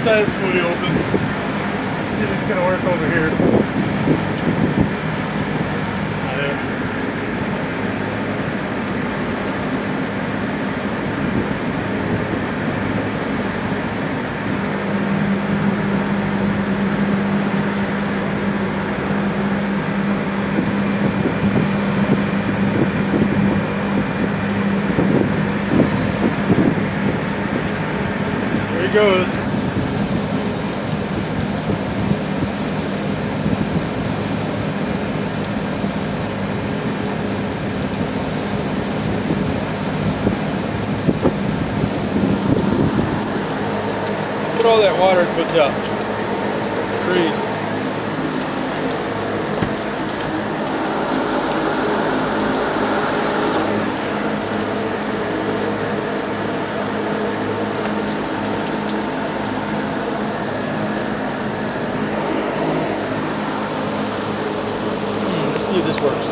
side is fully open. Let's see if it's gonna work over here. There. There he goes. Look at all that water it puts out. It's crazy. Let's see if this works.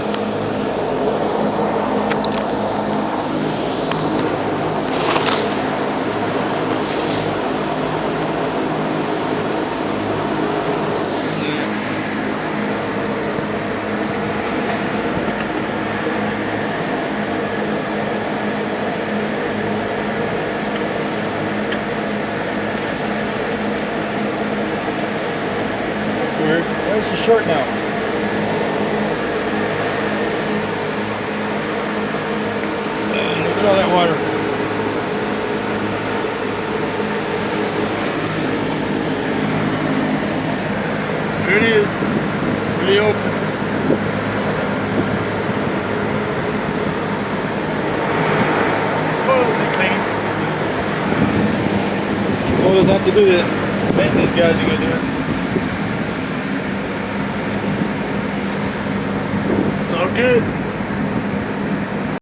Weird. Why is she short now? Look at all that water. There it is. Really open. Oh, it's clean. Told us not to do that. Maintenance guys are gonna do it. It's all good.